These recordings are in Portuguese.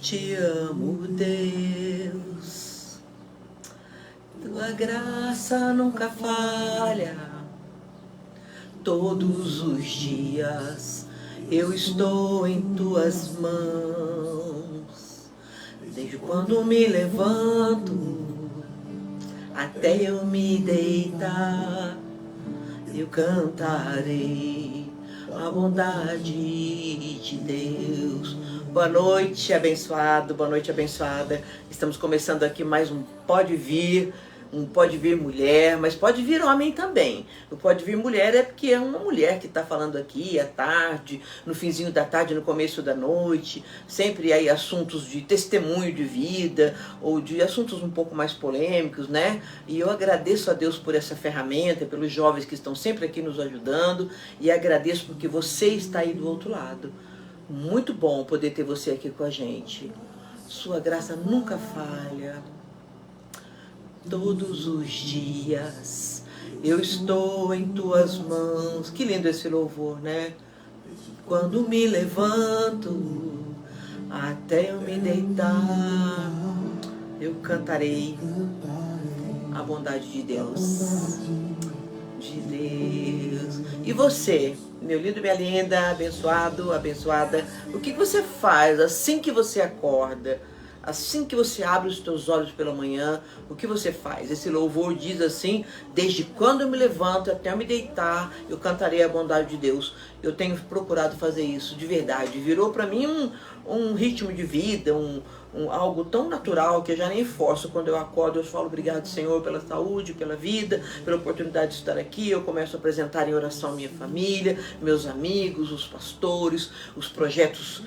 Te amo, Deus, tua graça nunca falha. Todos os dias eu estou em tuas mãos. Desde quando me levanto até eu me deitar, eu cantarei a bondade de Deus. Boa noite, abençoado, boa noite, abençoada. Estamos começando aqui mais um Pode Vir, Pode Vir Mulher, mas pode vir homem também. O Pode Vir Mulher é porque é uma mulher que está falando aqui à tarde, no finzinho da tarde, no começo da noite, sempre aí assuntos de testemunho de vida, ou de assuntos um pouco mais polêmicos, né? E eu agradeço a Deus por essa ferramenta, pelos jovens que estão sempre aqui nos ajudando, e agradeço porque você está aí do outro lado. Muito bom poder ter você aqui com a gente. Sua graça nunca falha. Todos os dias eu estou em tuas mãos. Que lindo esse louvor, né? Quando me levanto até eu me deitar, eu cantarei a bondade de Deus. De Deus. E você, meu lindo, minha linda, abençoado, abençoada, o que você faz assim que você acorda? Assim que você abre os teus olhos pela manhã, o que você faz? Esse louvor diz assim: desde quando eu me levanto até eu me deitar, eu cantarei a bondade de Deus. Eu tenho procurado fazer isso de verdade. Virou para mim um ritmo de vida, algo tão natural que eu já nem forço. Quando eu acordo, eu falo obrigado, Senhor, pela saúde, pela vida, pela oportunidade de estar aqui. Eu começo a apresentar em oração minha família, meus amigos, os pastores, os projetos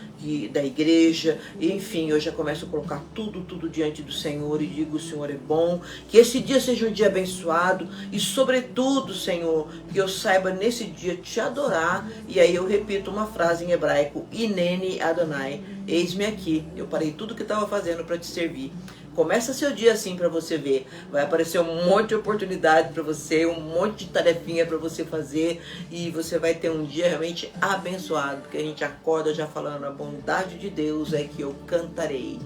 da igreja, enfim, eu já começo a colocar tudo diante do Senhor e digo: o Senhor é bom, que esse dia seja um dia abençoado e sobretudo, Senhor, que eu saiba nesse dia te adorar. E aí eu repito uma frase em hebraico: Hineni Adonai, eis-me aqui. Eu parei tudo que estava fazendo para te servir. Começa seu dia assim para você ver. Vai aparecer um monte de oportunidade para você, um monte de tarefinha para você fazer, e você vai ter um dia realmente abençoado, porque a gente acorda já falando: a bondade de Deus é que eu cantarei.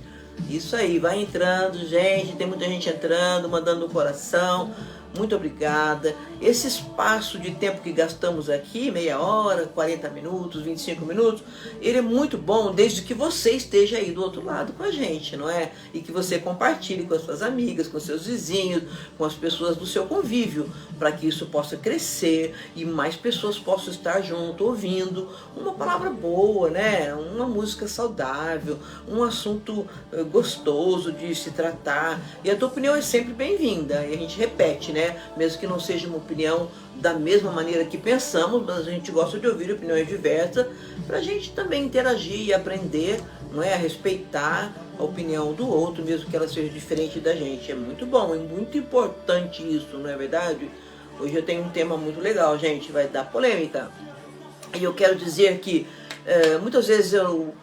Isso aí, vai entrando, gente, tem muita gente entrando, mandando no coração. Muito obrigada. Esse espaço de tempo que gastamos aqui, meia hora, 40 minutos, 25 minutos, ele é muito bom desde que você esteja aí do outro lado com a gente, não é? E que você compartilhe com as suas amigas, com seus vizinhos, com as pessoas do seu convívio, para que isso possa crescer e mais pessoas possam estar junto, ouvindo uma palavra boa, né? Uma música saudável, um assunto gostoso de se tratar. E a tua opinião é sempre bem-vinda, e a gente repete, né? Mesmo que não seja uma opinião da mesma maneira que pensamos, mas a gente gosta de ouvir opiniões diversas para a gente também interagir e aprender, não é? A respeitar a opinião do outro, mesmo que ela seja diferente da gente. É muito bom, é muito importante isso, não é verdade? Hoje eu tenho um tema muito legal, gente, vai dar polêmica. E eu quero dizer que muitas vezes eu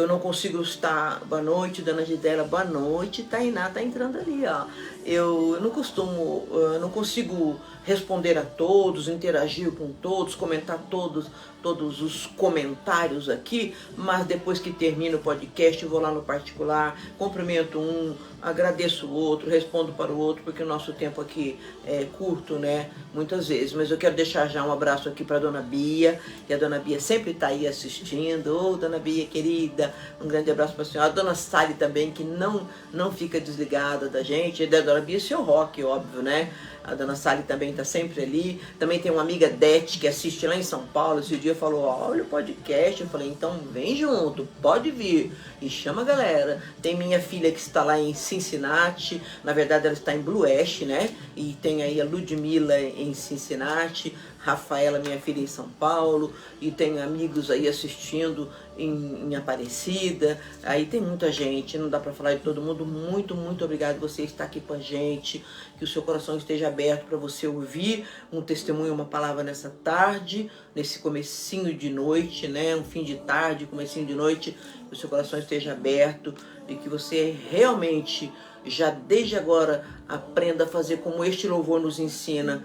não consigo estar. Boa noite, dona Gidela, boa noite. Tainá tá entrando ali, ó. Eu não consigo responder a todos, interagir com todos, comentar todos os comentários aqui, mas depois que termina o podcast eu vou lá no particular, cumprimento um, agradeço o outro, respondo para o outro, porque o nosso tempo aqui é curto, né, muitas vezes. Mas eu quero deixar já um abraço aqui para a dona Bia, que a dona Bia sempre está aí assistindo. Ô, dona Bia querida, um grande abraço para a senhora. A dona Sally também, que não fica desligada da gente. E da dona Bia, seu rock, óbvio, né? A dona Sally também está sempre ali. Também tem uma amiga Dete que assiste lá em São Paulo. Esse dia falou: olha o podcast. Eu falei: então vem junto, pode vir. E chama a galera. Tem minha filha que está lá em Cincinnati. Na verdade ela está em Blue Ash, né? E tem aí a Ludmilla em Cincinnati. Rafaela, minha filha, em São Paulo, e tem amigos aí assistindo em Aparecida. Aí tem muita gente, não dá para falar de todo mundo. Muito, muito obrigado você estar aqui com a gente, que o seu coração esteja aberto para você ouvir um testemunho, uma palavra nessa tarde, nesse comecinho de noite, né? Um fim de tarde, comecinho de noite, que o seu coração esteja aberto e que você realmente, já desde agora, aprenda a fazer como este louvor nos ensina.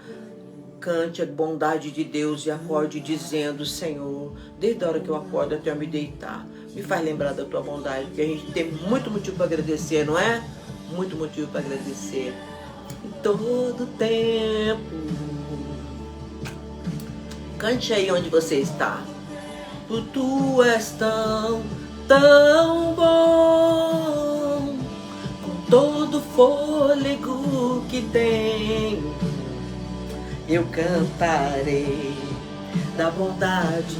Cante a bondade de Deus e acorde dizendo: Senhor, desde a hora que eu acordo até eu me deitar, me faz lembrar da tua bondade, porque a gente tem muito motivo para agradecer, não é? Muito motivo para agradecer. Em todo tempo. Cante aí onde você está. Tu és tão, tão bom, com todo fôlego que tenho, eu cantarei da bondade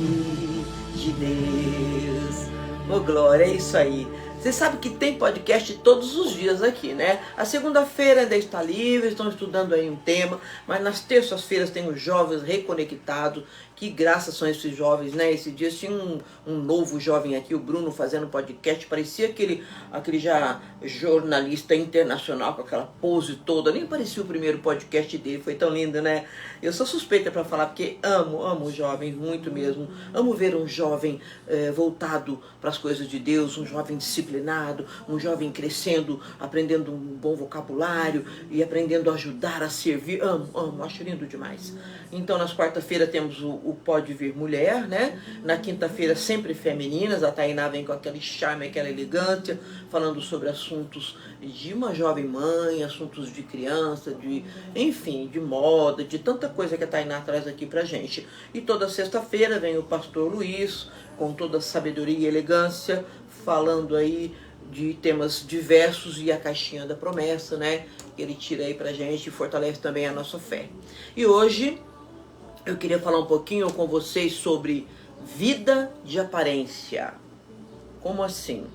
de Deus. Oh, glória, é isso aí. Você sabe que tem podcast todos os dias aqui, né? A segunda-feira ainda está livre, estão estudando aí um tema, mas nas terças-feiras tem os jovens reconectados. Que graças são esses jovens, né? Esse dia tinha um novo jovem aqui, o Bruno, fazendo podcast. Parecia aquele já jornalista internacional com aquela pose toda. Nem parecia o primeiro podcast dele, foi tão lindo, né? Eu sou suspeita para falar porque amo os jovens, muito mesmo. Amo ver um jovem voltado para as coisas de Deus, um jovem disciplinado, um jovem crescendo, aprendendo um bom vocabulário e aprendendo a ajudar, a servir. Amo, acho lindo demais. Então, nas quarta-feiras temos o Pode Vir Mulher, né? Na quinta-feira sempre femininas, a Tainá vem com aquele charme, aquela elegância, falando sobre assuntos de uma jovem mãe, assuntos de criança, enfim, de moda, de tanta coisa que a Tainá traz aqui pra gente. E toda sexta-feira vem o pastor Luiz, com toda a sabedoria e elegância, falando aí de temas diversos e a caixinha da promessa, né? Que ele tira aí pra gente e fortalece também a nossa fé. E hoje eu queria falar um pouquinho com vocês sobre vida de aparência. Como assim?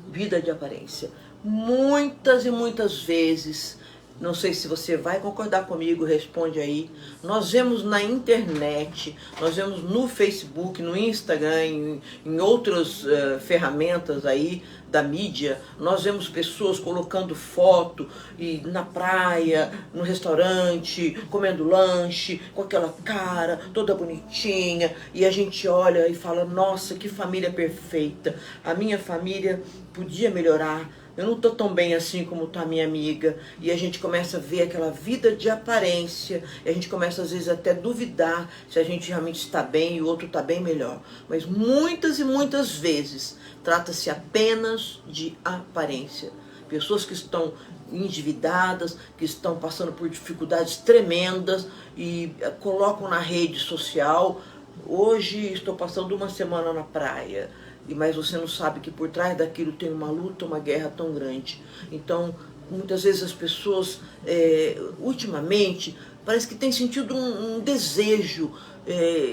Vida de aparência. Muitas e muitas vezes, não sei se você vai concordar comigo, responde aí. Nós vemos na internet, nós vemos no Facebook, no Instagram, em outras ferramentas aí da mídia, nós vemos pessoas colocando foto e na praia, no restaurante, comendo lanche, com aquela cara toda bonitinha, e a gente olha e fala, nossa, que família perfeita, a minha família podia melhorar, eu não estou tão bem assim como está minha amiga. E a gente começa a ver aquela vida de aparência, e a gente começa às vezes até duvidar se a gente realmente está bem e o outro está bem melhor. Mas muitas e muitas vezes trata-se apenas de aparência. Pessoas que estão endividadas, que estão passando por dificuldades tremendas e colocam na rede social, hoje estou passando uma semana na praia. Mas você não sabe que por trás daquilo tem uma luta, uma guerra tão grande. Então, muitas vezes as pessoas, ultimamente, parece que têm sentido um desejo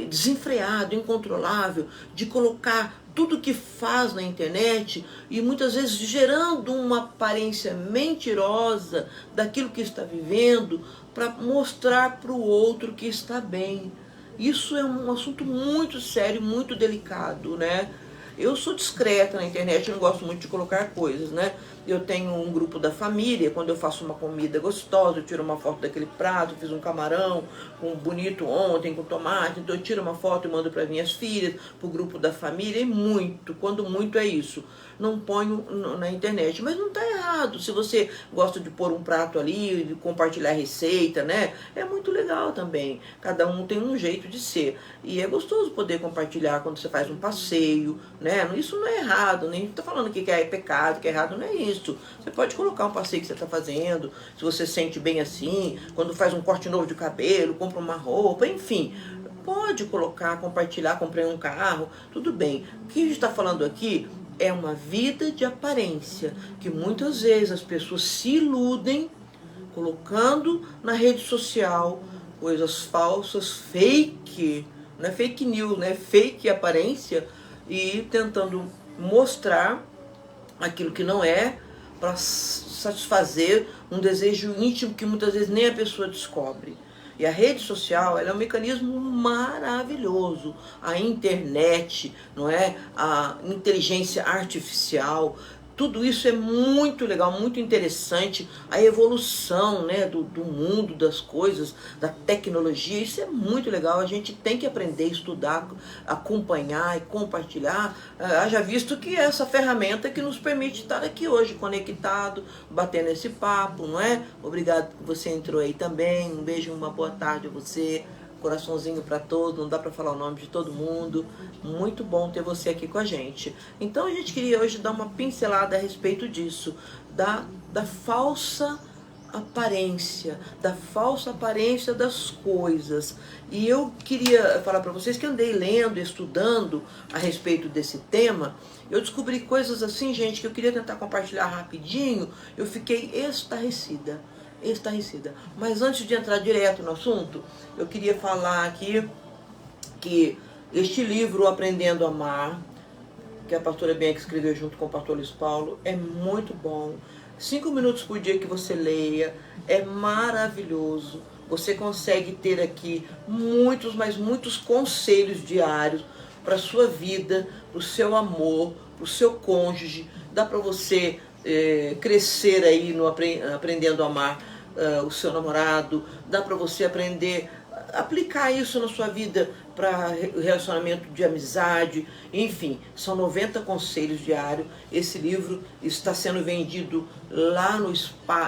desenfreado, incontrolável, de colocar tudo que faz na internet e muitas vezes gerando uma aparência mentirosa daquilo que está vivendo para mostrar para o outro que está bem. Isso é um assunto muito sério, muito delicado, né? Eu sou discreta na internet, eu não gosto muito de colocar coisas, né? Eu tenho um grupo da família, quando eu faço uma comida gostosa, eu tiro uma foto daquele prato, fiz um camarão bonito ontem, com tomate, então eu tiro uma foto e mando para minhas filhas, para o grupo da família, e quando muito é isso. Não ponho na internet, mas não está errado. Se você gosta de pôr um prato ali, de compartilhar receita, né? É muito legal também. Cada um tem um jeito de ser. E é gostoso poder compartilhar quando você faz um passeio, né? Isso não é errado, nem está falando que é pecado, que é errado, não é isso. Você pode colocar um passeio que você está fazendo, se você se sente bem assim, quando faz um corte novo de cabelo, compra uma roupa, enfim. Pode colocar, compartilhar, comprei um carro, tudo bem. O que a gente está falando aqui é uma vida de aparência, que muitas vezes as pessoas se iludem colocando na rede social coisas falsas, fake, não é fake news, né? Fake aparência, e tentando mostrar aquilo que não é para satisfazer um desejo íntimo que muitas vezes nem a pessoa descobre. E a rede social, ela é um mecanismo maravilhoso. A internet, não é? A inteligência artificial, tudo isso é muito legal, muito interessante. A evolução, né, do mundo, das coisas, da tecnologia, isso é muito legal. A gente tem que aprender, estudar, acompanhar e compartilhar. Haja visto que é essa ferramenta que nos permite estar aqui hoje, conectado, batendo esse papo, não é? Obrigado que você entrou aí também. Um beijo, uma boa tarde a você. coraçãozinho para todos, não dá para falar o nome de todo mundo. Muito bom ter você aqui com a gente. Então a gente queria hoje dar uma pincelada a respeito disso, da falsa aparência, da falsa aparência das coisas. E eu queria falar para vocês que andei lendo, estudando a respeito desse tema. Eu descobri coisas assim, gente, que eu queria tentar compartilhar rapidinho. Eu fiquei estarrecida. Mas antes de entrar direto no assunto, eu queria falar aqui que este livro, Aprendendo a Amar, que a pastora Bianca escreveu junto com o pastor Luiz Paulo, é muito bom. 5 minutos por dia que você leia, é maravilhoso. Você consegue ter aqui muitos, mas muitos conselhos diários para a sua vida, para o seu amor, para o seu cônjuge. Dá para você crescer aí no Aprendendo a Amar o seu namorado. Dá para você aprender, aplicar isso na sua vida para relacionamento de amizade, enfim, são 90 conselhos diários. Esse livro está sendo vendido lá no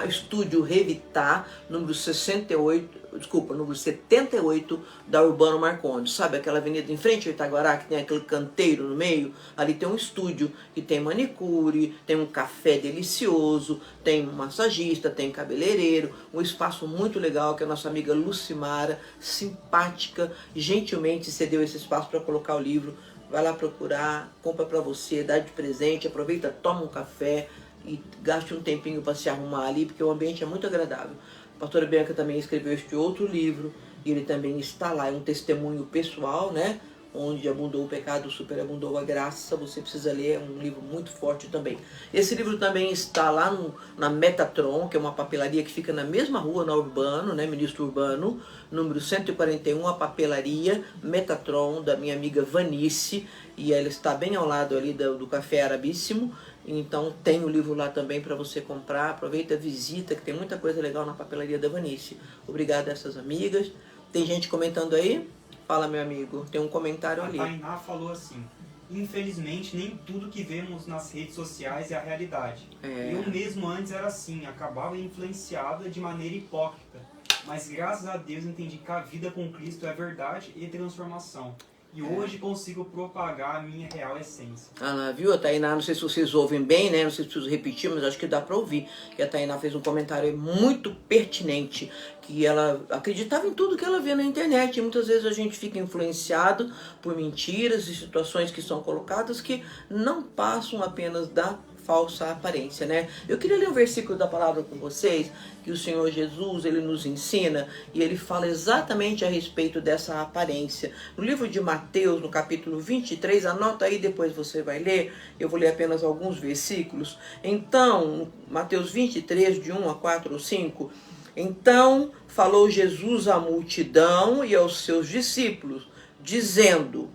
Estúdio Revitar, número 78 da Urbano Marcondes. Sabe aquela avenida em frente ao Itaguará, que tem aquele canteiro no meio? Ali tem um estúdio que tem manicure, tem um café delicioso, tem um massagista, tem cabeleireiro, um espaço muito legal que a nossa amiga Lucimara, simpática, gentilmente cedeu esse espaço para colocar o livro. Vai lá procurar, compra para você, dá de presente, aproveita, toma um café e gaste um tempinho para se arrumar ali, porque o ambiente é muito agradável. A pastora Bianca também escreveu este outro livro, e ele também está lá, é um testemunho pessoal, né? Onde abundou o pecado, superabundou a graça. Você precisa ler, é um livro muito forte também. Esse livro também está lá na Metatron, que é uma papelaria que fica na mesma rua, na Urbano, né? Ministro Urbano, número 141, a papelaria Metatron, da minha amiga Vanice, e ela está bem ao lado ali do Café Arabíssimo. Então tem o livro lá também para você comprar. Aproveita, visita, que tem muita coisa legal na papelaria da Vanice. Obrigada a essas amigas. Tem gente comentando aí? Fala, meu amigo, tem um comentário ali. A Tainá falou assim: infelizmente nem tudo que vemos nas redes sociais é a realidade. Eu mesmo antes era assim, acabava influenciada de maneira hipócrita. Mas graças a Deus entendi que a vida com Cristo é verdade e transformação. E hoje consigo propagar a minha real essência. Ah lá, viu, a Tainá? Não sei se vocês ouvem bem, né? Não sei se preciso repetir, mas acho que dá para ouvir. Que a Tainá fez um comentário muito pertinente, que ela acreditava em tudo que ela vê na internet. E muitas vezes a gente fica influenciado por mentiras e situações que são colocadas que não passam apenas da falsa aparência, né? Eu queria ler um versículo da palavra com vocês, que o Senhor Jesus, ele nos ensina, e ele fala exatamente a respeito dessa aparência. No livro de Mateus, no capítulo 23, anota aí, depois você vai ler, eu vou ler apenas alguns versículos. Então, Mateus 23, de 1 a 4 ou 5, então falou Jesus à multidão e aos seus discípulos, dizendo: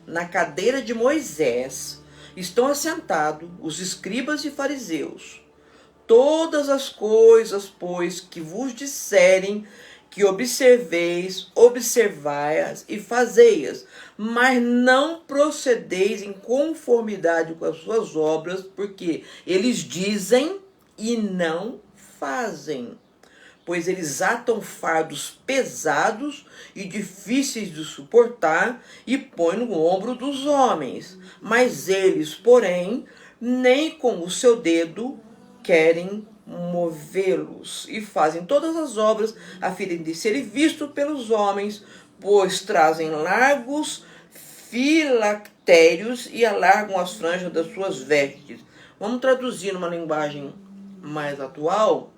na cadeira de Moisés estão assentados os escribas e fariseus. Todas as coisas, pois, que vos disserem que observeis, observai-as e fazei-as, mas não procedeis em conformidade com as suas obras, porque eles dizem e não fazem. Pois eles atam fardos pesados e difíceis de suportar e põem no ombro dos homens. Mas eles, porém, nem com o seu dedo querem movê-los. E fazem todas as obras a fim de serem vistos pelos homens, pois trazem largos filactérios e alargam as franjas das suas vestes. Vamos traduzir numa linguagem mais atual.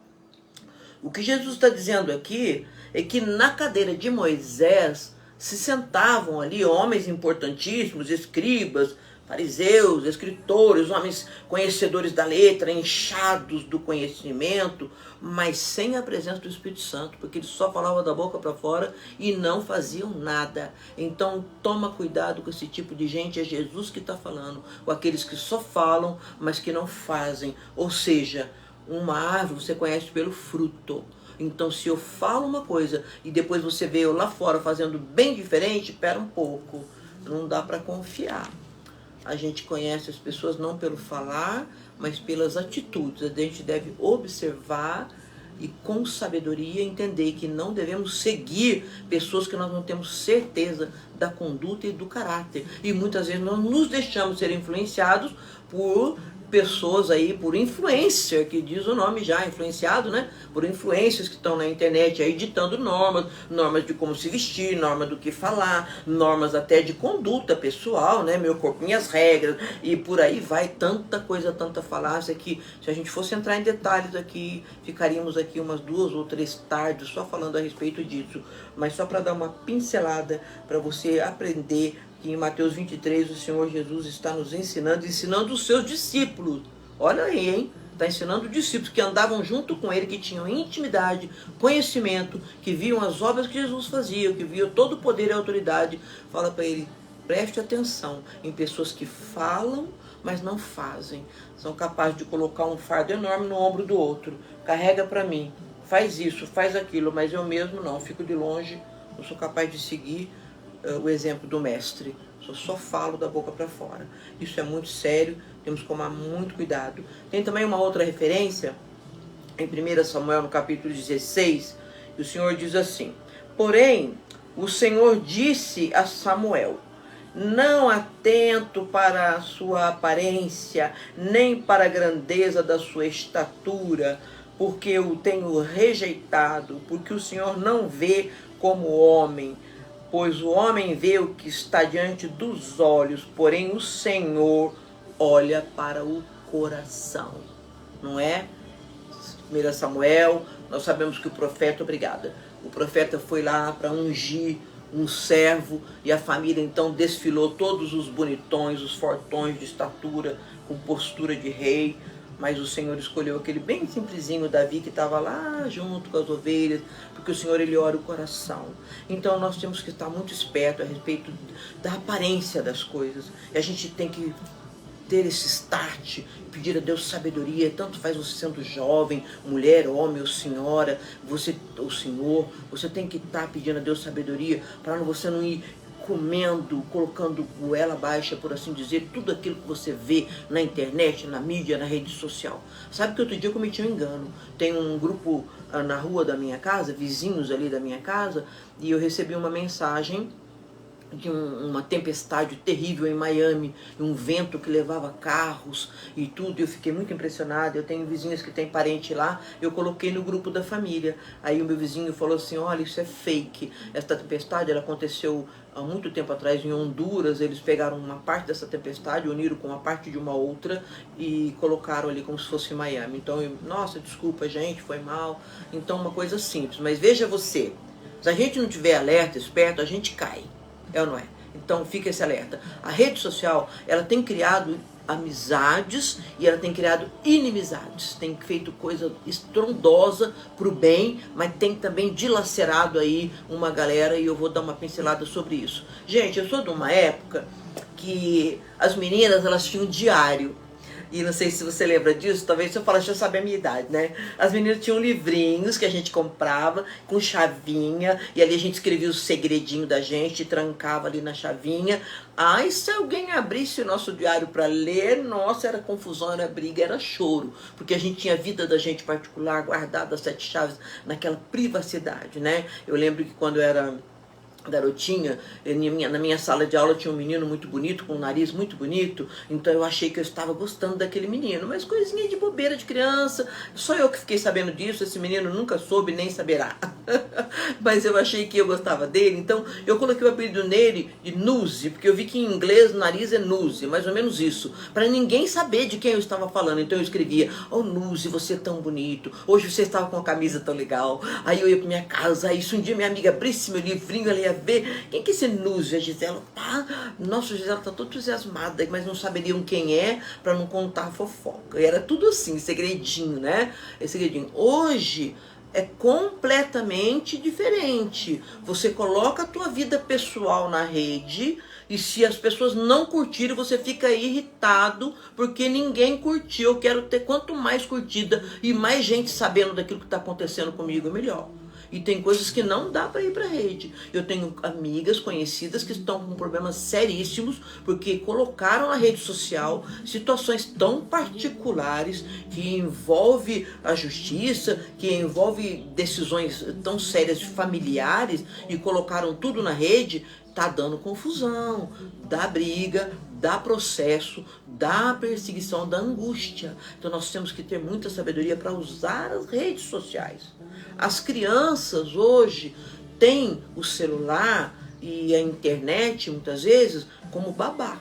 O que Jesus está dizendo aqui é que na cadeira de Moisés se sentavam ali homens importantíssimos, escribas, fariseus, escritores, homens conhecedores da letra, inchados do conhecimento, mas sem a presença do Espírito Santo, porque eles só falavam da boca para fora e não faziam nada. Então toma cuidado com esse tipo de gente, é Jesus que está falando, com aqueles que só falam, mas que não fazem. Ou seja, uma árvore você conhece pelo fruto. Então, se eu falo uma coisa e depois você vê eu lá fora fazendo bem diferente, espera um pouco. Não dá para confiar. A gente conhece as pessoas não pelo falar, mas pelas atitudes. A gente deve observar e com sabedoria entender que não devemos seguir pessoas que nós não temos certeza da conduta e do caráter. E muitas vezes nós nos deixamos ser influenciados por pessoas aí, por influencer, que diz o nome já, influenciado, né? Por influencers que estão na internet aí ditando normas de como se vestir, normas do que falar, normas até de conduta pessoal, né? Meu corpo, minhas regras, e por aí vai, tanta coisa, tanta falácia que se a gente fosse entrar em detalhes aqui, ficaríamos aqui umas 2 ou 3 tardes só falando a respeito disso. Mas só para dar uma pincelada, para você aprender que em Mateus 23 o Senhor Jesus está nos ensinando os seus discípulos. Olha aí, hein? Está ensinando os discípulos que andavam junto com ele, que tinham intimidade, conhecimento, que viam as obras que Jesus fazia, que viam todo o poder e autoridade. Fala para ele, preste atenção em pessoas que falam, mas não fazem. São capazes de colocar um fardo enorme no ombro do outro. Carrega para mim, faz isso, faz aquilo, mas eu mesmo não, fico de longe, não sou capaz de seguir o exemplo do mestre. Eu só falo da boca para fora. Isso é muito sério, temos que tomar muito cuidado. Tem também uma outra referência em 1 Samuel, no capítulo 16, que o Senhor diz assim: porém, o Senhor disse a Samuel, não atento para a sua aparência, nem para a grandeza da sua estatura, porque eu tenho rejeitado, porque o Senhor não vê como homem, pois o homem vê o que está diante dos olhos, porém o Senhor olha para o coração. Não é? 1 Samuel, nós sabemos que o profeta, o profeta foi lá para ungir um servo, e a família então desfilou todos os bonitões, os fortões de estatura, com postura de rei, mas o Senhor escolheu aquele bem simplesinho Davi, que estava lá junto com as ovelhas, porque o Senhor, ele olha o coração. Então nós temos que estar muito espertos a respeito da aparência das coisas, e a gente tem que ter esse start, pedir a Deus sabedoria, tanto faz você sendo jovem, mulher, homem ou senhora, você, ou senhor, você tem que estar pedindo a Deus sabedoria, para você não ir comendo, colocando goela baixa, por assim dizer, tudo aquilo que você vê na internet, na mídia, na rede social. Sabe que outro dia eu cometi um engano. Tem um grupo na rua da minha casa, vizinhos ali da minha casa, e eu recebi uma mensagem de uma tempestade terrível em Miami, um vento que levava carros e tudo. Eu fiquei muito impressionada. Eu tenho vizinhos que têm parente lá, eu coloquei no grupo da família. Aí o meu vizinho falou assim: olha, isso é fake, esta tempestade ela aconteceu há muito tempo atrás em Honduras. Eles pegaram uma parte dessa tempestade, uniram com uma parte de uma outra e colocaram ali como se fosse Miami. Então, nossa, desculpa gente, foi mal. Então, uma coisa simples, mas veja você, se a gente não tiver alerta, esperto, a gente cai. É ou não é? Então fica esse alerta. A rede social, ela tem criado amizades e ela tem criado inimizades. Tem feito coisa estrondosa pro bem, mas tem também dilacerado aí uma galera, e eu vou dar uma pincelada sobre isso. Gente, eu sou de uma época que as meninas, elas tinham diário. E não sei se você lembra disso, talvez se eu falar, já sabe a minha idade, né? As meninas tinham livrinhos que a gente comprava com chavinha, e ali a gente escrevia o segredinho da gente, trancava ali na chavinha. Ai, se alguém abrisse o nosso diário para ler, nossa, era confusão, era briga, era choro, porque a gente tinha a vida da gente particular guardada, 7 chaves, naquela privacidade, né? Eu lembro que quando eu era garotinha, na minha sala de aula tinha um menino muito bonito, com um nariz muito bonito, então eu achei que eu estava gostando daquele menino, mas coisinha de bobeira de criança, só eu que fiquei sabendo disso, esse menino nunca soube nem saberá, mas eu achei que eu gostava dele, então eu coloquei o apelido nele de Nuzi, porque eu vi que em inglês nariz é Nuzi, mais ou menos isso, para ninguém saber de quem eu estava falando. Então eu escrevia: oh Nuzi, você é tão bonito, hoje você estava com uma camisa tão legal. Aí eu ia para minha casa, aí se um dia minha amiga abrisse meu livrinho, ela ia ver: quem que é esse Nuzi? A Gisela, nossa, a Gisela tá toda entusiasmada, mas não saberiam quem é para não contar a fofoca. E era tudo assim, segredinho, né? Esse segredinho. Hoje é completamente diferente. Você coloca a tua vida pessoal na rede, e se as pessoas não curtirem, você fica irritado porque ninguém curtiu. Eu quero ter quanto mais curtida e mais gente sabendo daquilo que está acontecendo comigo, melhor. E tem coisas que não dá para ir para a rede. Eu tenho amigas conhecidas que estão com problemas seríssimos porque colocaram na rede social situações tão particulares que envolve a justiça, que envolve decisões tão sérias familiares e colocaram tudo na rede. Tá dando confusão, dá briga, dá processo, dá perseguição, dá angústia. Então nós temos que ter muita sabedoria para usar as redes sociais. As crianças hoje têm o celular e a internet, muitas vezes, como babá.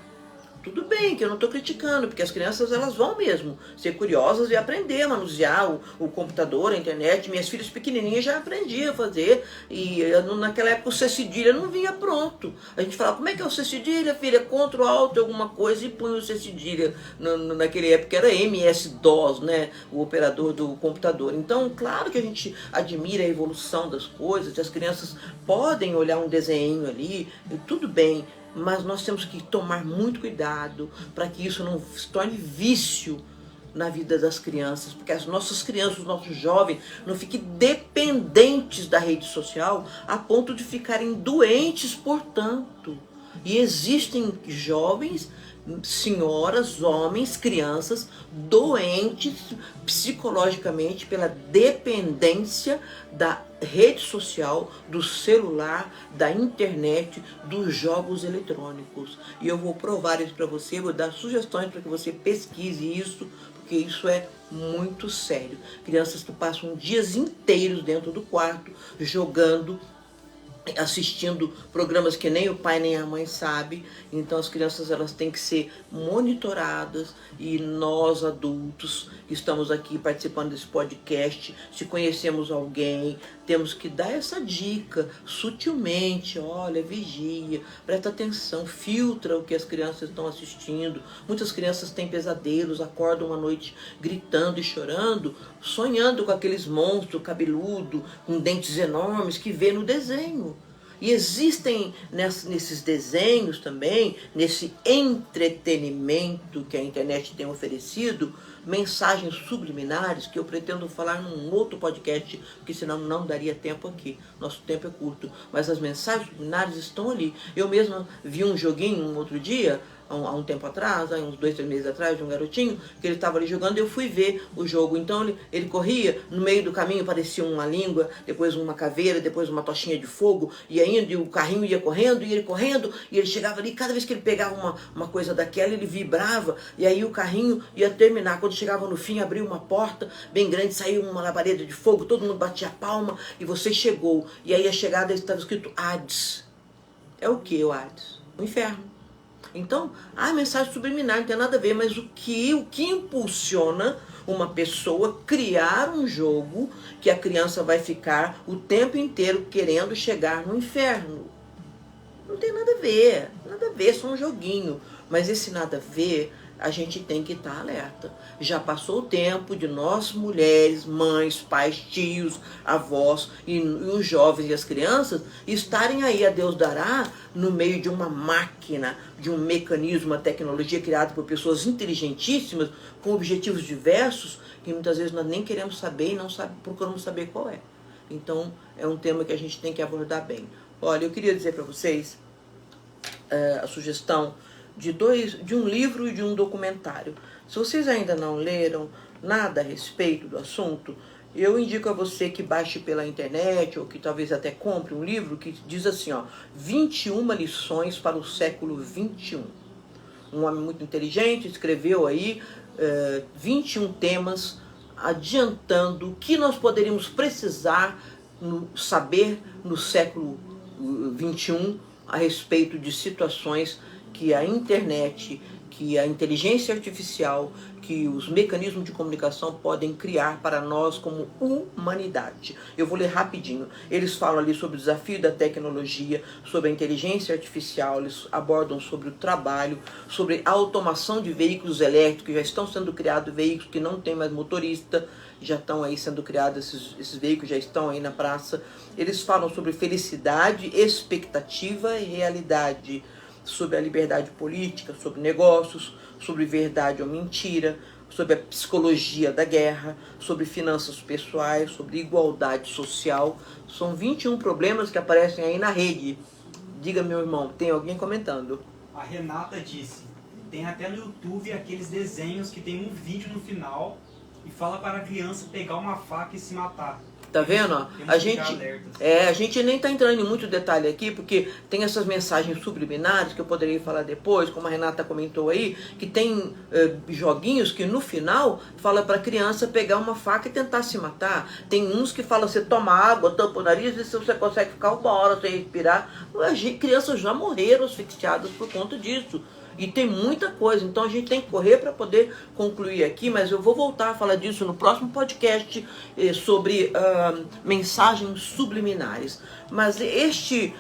Tudo bem que eu não estou criticando, porque as crianças elas vão mesmo ser curiosas e aprender a manusear o computador, a internet. Minhas filhas pequenininhas já aprendiam a fazer, e naquela época o C cedilha não vinha pronto. A gente falava, como é que é o C cedilha, filha? Ctrl Alt alguma coisa e põe o C cedilha. Naquela época era MS-DOS, né? O operador do computador. Então, claro que a gente admira a evolução das coisas, e as crianças podem olhar um desenho ali, e tudo bem. Mas nós temos que tomar muito cuidado para que isso não se torne vício na vida das crianças, porque as nossas crianças, os nossos jovens não fiquem dependentes da rede social a ponto de ficarem doentes, portanto. E existem jovens, senhoras, homens, crianças doentes psicologicamente pela dependência da rede social, do celular, da internet, dos jogos eletrônicos. E eu vou provar isso para você, vou dar sugestões para que você pesquise isso, porque isso é muito sério. Crianças que passam dias inteiros dentro do quarto, jogando, assistindo programas que nem o pai nem a mãe sabe. Então as crianças elas têm que ser monitoradas, e nós adultos que estamos aqui participando desse podcast, se conhecemos alguém, temos que dar essa dica sutilmente. Olha, vigia, presta atenção, filtra o que as crianças estão assistindo. Muitas crianças têm pesadelos, acordam uma noite gritando e chorando, sonhando com aqueles monstros cabeludos, com dentes enormes que vê no desenho. E existem nesses desenhos também, nesse entretenimento que a internet tem oferecido, mensagens subliminares que eu pretendo falar num outro podcast, porque senão não daria tempo aqui. Nosso tempo é curto. Mas as mensagens subliminares estão ali. Eu mesma vi um joguinho um outro dia, há um tempo atrás, uns 2, 3 meses atrás, de um garotinho, que ele estava ali jogando, e eu fui ver o jogo. Então ele corria, no meio do caminho parecia uma língua, depois uma caveira, depois uma tochinha de fogo, e ainda o carrinho ia correndo, e ele chegava ali, cada vez que ele pegava uma coisa daquela, ele vibrava, e aí o carrinho ia terminar. Quando chegava no fim, abriu uma porta bem grande, saiu uma labareda de fogo, todo mundo batia a palma, e você chegou. E aí a chegada estava escrito Hades. É o que o Hades? O inferno. Então, mensagem subliminar, não tem nada a ver, mas o que impulsiona uma pessoa criar um jogo que a criança vai ficar o tempo inteiro querendo chegar no inferno? Não tem nada a ver, é só um joguinho. Mas esse nada a ver, a gente tem que estar alerta. Já passou o tempo de nós mulheres, mães, pais, tios, avós e os jovens e as crianças estarem aí, a Deus dará, no meio de uma máquina, de um mecanismo, uma tecnologia criada por pessoas inteligentíssimas, com objetivos diversos, que muitas vezes nós nem queremos saber e não procuramos saber qual é. Então, é um tema que a gente tem que abordar bem. Olha, eu queria dizer para vocês a sugestão de um livro e de um documentário. Se vocês ainda não leram nada a respeito do assunto, eu indico a você que baixe pela internet, ou que talvez até compre um livro que diz assim, 21 lições para o século XXI. Um homem muito inteligente escreveu aí 21 temas adiantando o que nós poderíamos precisar saber no século XXI a respeito de situações que a internet, que a inteligência artificial, que os mecanismos de comunicação podem criar para nós como humanidade. Eu vou ler rapidinho. Eles falam ali sobre o desafio da tecnologia, sobre a inteligência artificial, eles abordam sobre o trabalho, sobre a automação de veículos elétricos, já estão sendo criados veículos que não tem mais motorista, já estão aí sendo criados, esses veículos já estão aí na praça. Eles falam sobre felicidade, expectativa e realidade, sobre a liberdade política, sobre negócios, sobre verdade ou mentira, sobre a psicologia da guerra, sobre finanças pessoais, sobre igualdade social. São 21 problemas que aparecem aí na rede. Diga, meu irmão, tem alguém comentando? A Renata disse, tem até no YouTube aqueles desenhos que tem um vídeo no final e fala para a criança pegar uma faca e se matar. Tá vendo? A gente nem tá entrando em muito detalhe aqui, porque tem essas mensagens subliminares que eu poderia falar depois, como a Renata comentou aí, que tem joguinhos que no final fala para a criança pegar uma faca e tentar se matar. Tem uns que falam, você toma água, tampa o nariz e você consegue ficar 1 hora sem respirar. Crianças já morreram asfixiadas por conta disso. E tem muita coisa, então a gente tem que correr para poder concluir aqui, mas eu vou voltar a falar disso no próximo podcast sobre mensagens subliminares. Mas este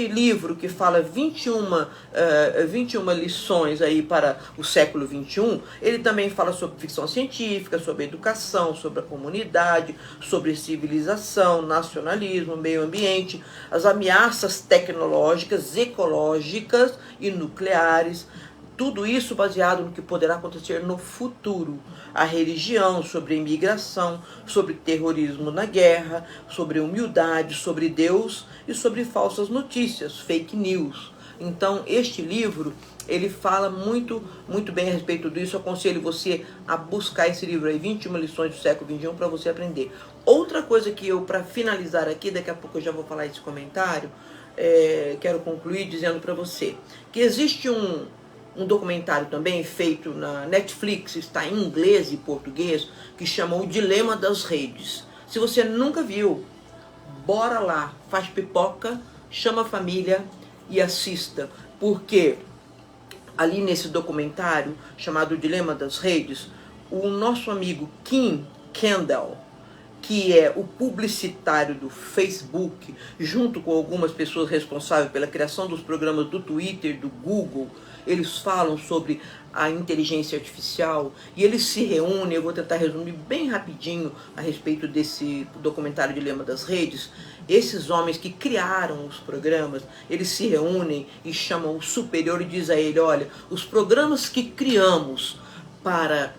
livro que fala 21 lições aí para o século XXI, ele também fala sobre ficção científica, sobre educação, sobre a comunidade, sobre civilização, nacionalismo, meio ambiente, as ameaças tecnológicas, ecológicas e nucleares. Tudo isso baseado no que poderá acontecer no futuro. A religião, sobre a imigração, sobre terrorismo na guerra, sobre humildade, sobre Deus e sobre falsas notícias, fake news. Então, este livro, ele fala muito bem a respeito disso. Eu aconselho você a buscar esse livro aí, 21 lições do século XXI, para você aprender. Outra coisa que eu, para finalizar aqui, daqui a pouco eu já vou falar esse comentário, quero concluir dizendo para você que existe um documentário também feito na Netflix, está em inglês e português, que chama O Dilema das Redes. Se você nunca viu, bora lá, faz pipoca, chama a família e assista, porque ali nesse documentário chamado O Dilema das Redes, o nosso amigo Kim Kendall, que é o publicitário do Facebook, junto com algumas pessoas responsáveis pela criação dos programas do Twitter, do Google, eles falam sobre a inteligência artificial e eles se reúnem. Eu vou tentar resumir bem rapidinho a respeito desse documentário Dilema das Redes. Esses homens que criaram os programas, eles se reúnem e chamam o superior e diz a ele, olha, os programas que criamos para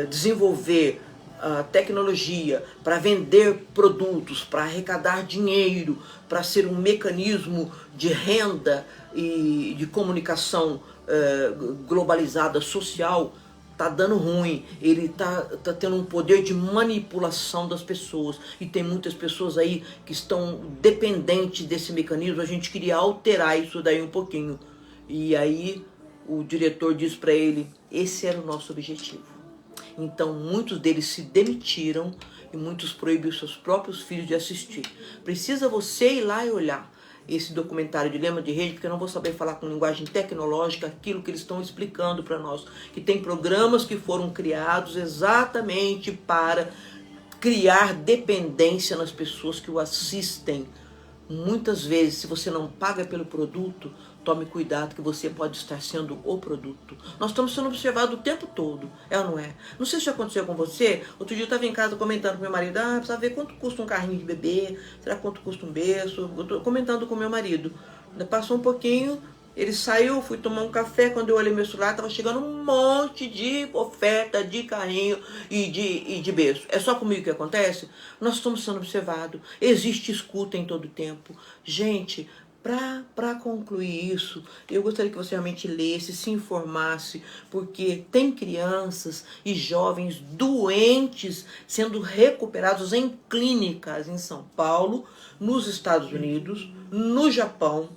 desenvolver a tecnologia, para vender produtos, para arrecadar dinheiro, para ser um mecanismo de renda e de comunicação globalizada, social, tá dando ruim. Ele tá tendo um poder de manipulação das pessoas e tem muitas pessoas aí que estão dependentes desse mecanismo. A gente queria alterar isso daí um pouquinho. E aí o diretor diz para ele, esse era o nosso objetivo. Então muitos deles se demitiram e muitos proibiram seus próprios filhos de assistir. Precisa você ir lá e olhar esse documentário Dilema de Rede, porque eu não vou saber falar com linguagem tecnológica aquilo que eles estão explicando para nós, que tem programas que foram criados exatamente para criar dependência nas pessoas que o assistem. Muitas vezes, se você não paga pelo produto, tome cuidado que você pode estar sendo o produto. Nós estamos sendo observados o tempo todo, é ou não é? Não sei se já aconteceu com você. Outro dia eu estava em casa comentando com meu marido, precisa ver quanto custa um carrinho de bebê, será quanto custa um berço? Eu estou comentando com meu marido. Passou um pouquinho, ele saiu, fui tomar um café, quando eu olhei meu celular, estava chegando um monte de oferta de carrinho e de berço. É só comigo que acontece? Nós estamos sendo observados, existe escuta em todo tempo. Gente, para concluir isso, eu gostaria que você realmente lesse, se informasse, porque tem crianças e jovens doentes sendo recuperados em clínicas em São Paulo, nos Estados Unidos, no Japão,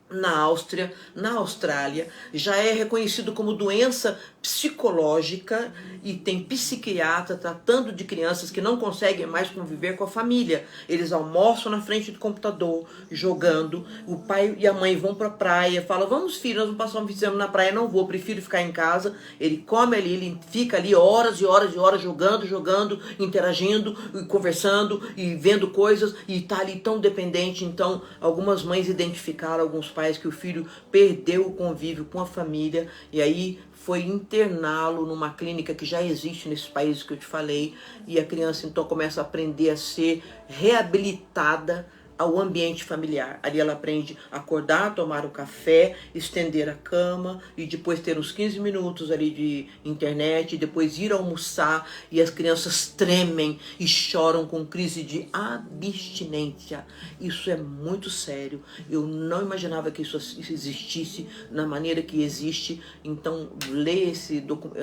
na Áustria, na Austrália. Já é reconhecido como doença psicológica e tem psiquiatra tratando de crianças que não conseguem mais conviver com a família. Eles almoçam na frente do computador, jogando. O pai e a mãe vão para a praia, falam, vamos filho, nós vamos passar um fim de semana na praia. Não vou, prefiro ficar em casa. Ele come ali, ele fica ali horas e horas e horas jogando, interagindo, conversando e vendo coisas e tá ali tão dependente. Então, algumas mães identificaram, alguns pais, que o filho perdeu o convívio com a família e aí foi interná-lo numa clínica que já existe nesses países que eu te falei, e a criança então começa a aprender a ser reabilitada ao ambiente familiar. Ali ela aprende a acordar, tomar o café, estender a cama e depois ter uns 15 minutos ali de internet, depois ir almoçar, e as crianças tremem e choram com crise de abstinência. Isso é muito sério. Eu não imaginava que isso existisse na maneira que existe. Então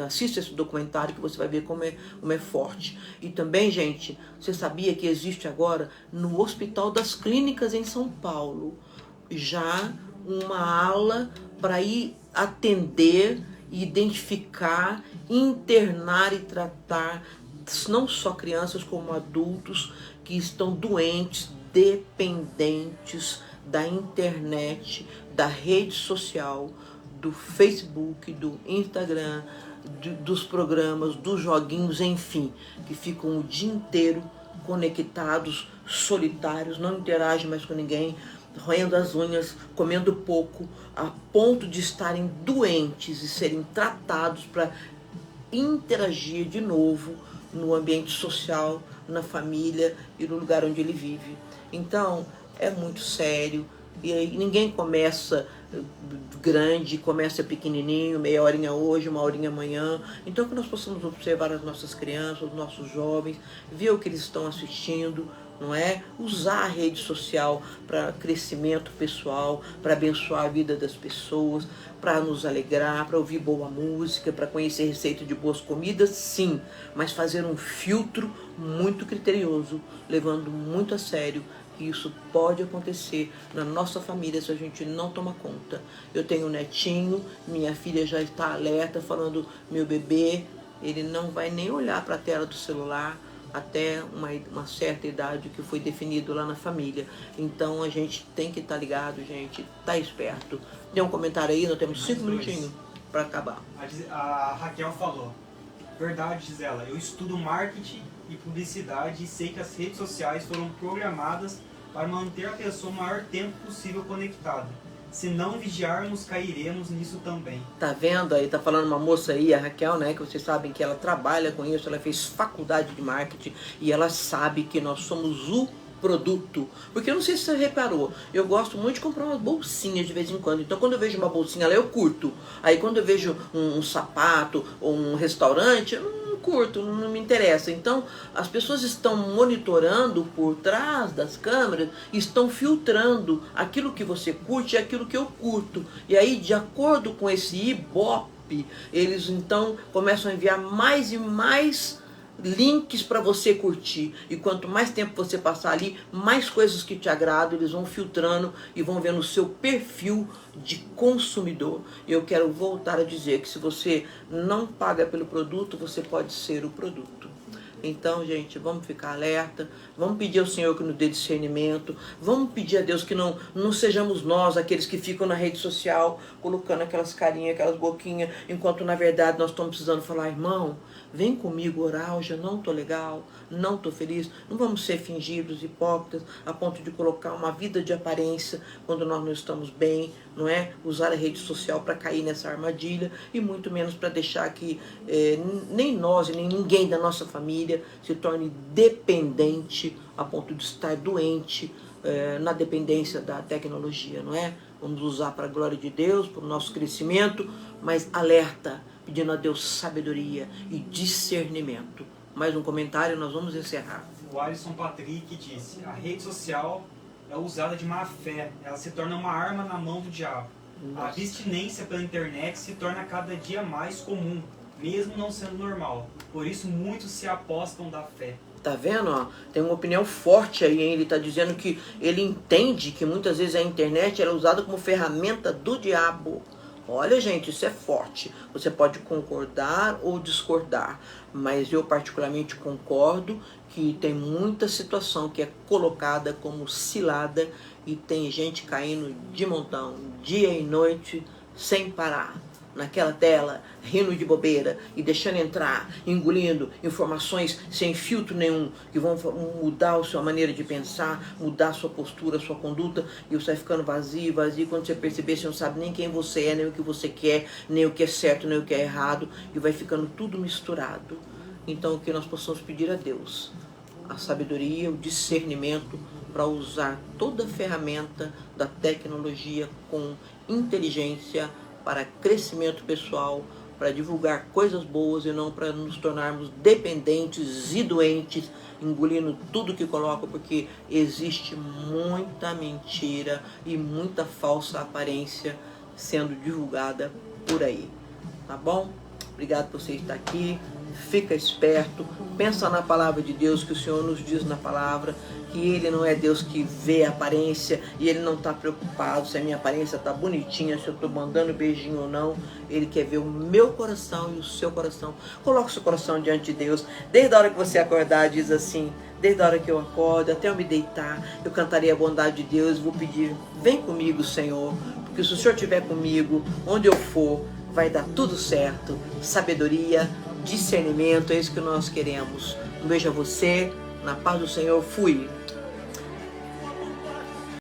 assista esse documentário que você vai ver como é forte. E também, gente, você sabia que existe agora no Hospital das Clínicas em São Paulo já uma ala para ir atender, identificar, internar e tratar não só crianças como adultos que estão doentes, dependentes da internet, da rede social, do Facebook, do Instagram, dos programas, dos joguinhos, enfim, que ficam o dia inteiro conectados, solitários, não interagem mais com ninguém, roendo as unhas, comendo pouco, a ponto de estarem doentes e serem tratados para interagir de novo no ambiente social, na família e no lugar onde ele vive. Então, é muito sério. E aí ninguém começa grande, começa pequenininho, meia horinha hoje, uma horinha amanhã. Então que nós possamos observar as nossas crianças, os nossos jovens, ver o que eles estão assistindo, não é? Usar a rede social para crescimento pessoal, para abençoar a vida das pessoas, para nos alegrar, para ouvir boa música, para conhecer receita de boas comidas, sim, mas fazer um filtro muito criterioso, levando muito a sério que isso pode acontecer na nossa família se a gente não tomar conta. Eu tenho um netinho, minha filha já está alerta, falando, meu bebê, ele não vai nem olhar para a tela do celular até uma certa idade que foi definido lá na família. Então a gente tem que estar ligado, gente, tá esperto. Tem um comentário aí, nós temos 5 minutinhos para acabar. A Raquel falou, verdade, diz ela, eu estudo marketing e publicidade e sei que as redes sociais foram programadas para manter a pessoa o maior tempo possível conectada. Se não vigiarmos, cairemos nisso também. Tá vendo aí? Tá falando uma moça aí, a Raquel, né? Que vocês sabem que ela trabalha com isso, ela fez faculdade de marketing e ela sabe que nós somos o produto. Porque eu não sei se você reparou, eu gosto muito de comprar umas bolsinhas de vez em quando. Então quando eu vejo uma bolsinha lá, eu curto. Aí quando eu vejo um sapato ou um restaurante, eu não curto, não me interessa. Então as pessoas estão monitorando por trás das câmeras, estão filtrando aquilo que você curte e aquilo que eu curto. E aí, de acordo com esse Ibope, eles então começam a enviar mais e mais links para você curtir, e quanto mais tempo você passar ali, mais coisas que te agradam, eles vão filtrando e vão vendo o seu perfil de consumidor. E eu quero voltar a dizer que se você não paga pelo produto, você pode ser o produto. Então, gente, vamos ficar alerta, vamos pedir ao Senhor que nos dê discernimento, vamos pedir a Deus que não sejamos nós aqueles que ficam na rede social colocando aquelas carinhas, aquelas boquinhas, enquanto na verdade nós estamos precisando falar, irmão, vem comigo orar, hoje eu não estou legal, não estou feliz. Não vamos ser fingidos, hipócritas, a ponto de colocar uma vida de aparência quando nós não estamos bem, não é? Usar a rede social para cair nessa armadilha e muito menos para deixar que nem nós, nem ninguém da nossa família se torne dependente a ponto de estar doente na dependência da tecnologia, não é? Vamos usar para a glória de Deus, para o nosso crescimento, mas alerta, pedindo a Deus sabedoria e discernimento. Mais um comentário, nós vamos encerrar. O Alisson Patrick disse, a rede social é usada de má fé, ela se torna uma arma na mão do diabo. Nossa. A abstinência pela internet se torna cada dia mais comum, mesmo não sendo normal. Por isso muitos se apostam da fé. Tá vendo? Ó? Tem uma opinião forte aí, hein? Ele está dizendo que ele entende que muitas vezes a internet é usada como ferramenta do diabo. Olha, gente, isso é forte. Você pode concordar ou discordar, mas eu particularmente concordo que tem muita situação que é colocada como cilada e tem gente caindo de montão, dia e noite, sem parar. Naquela tela, rindo de bobeira e deixando entrar, engolindo informações sem filtro nenhum, que vão mudar a sua maneira de pensar, mudar a sua postura, a sua conduta, e você vai ficando vazio, quando você perceber, você não sabe nem quem você é, nem o que você quer, nem o que é certo, nem o que é errado, e vai ficando tudo misturado. Então, o que nós possamos pedir a Deus? A sabedoria, o discernimento, para usar toda a ferramenta da tecnologia com inteligência para crescimento pessoal, para divulgar coisas boas e não para nos tornarmos dependentes e doentes, engolindo tudo que coloca, porque existe muita mentira e muita falsa aparência sendo divulgada por aí, tá bom? Obrigado por você estar aqui, fica esperto, pensa na palavra de Deus, que o Senhor nos diz na palavra, que Ele não é Deus que vê a aparência e Ele não está preocupado se a minha aparência está bonitinha, se eu estou mandando beijinho ou não. Ele quer ver o meu coração e o seu coração. Coloque o seu coração diante de Deus, desde a hora que você acordar, diz assim, desde a hora que eu acordo até eu me deitar, eu cantarei a bondade de Deus, vou pedir, vem comigo, Senhor, porque se o Senhor estiver comigo, onde eu for, vai dar tudo certo. Sabedoria, discernimento, é isso que nós queremos. Um beijo a você, na paz do Senhor, fui.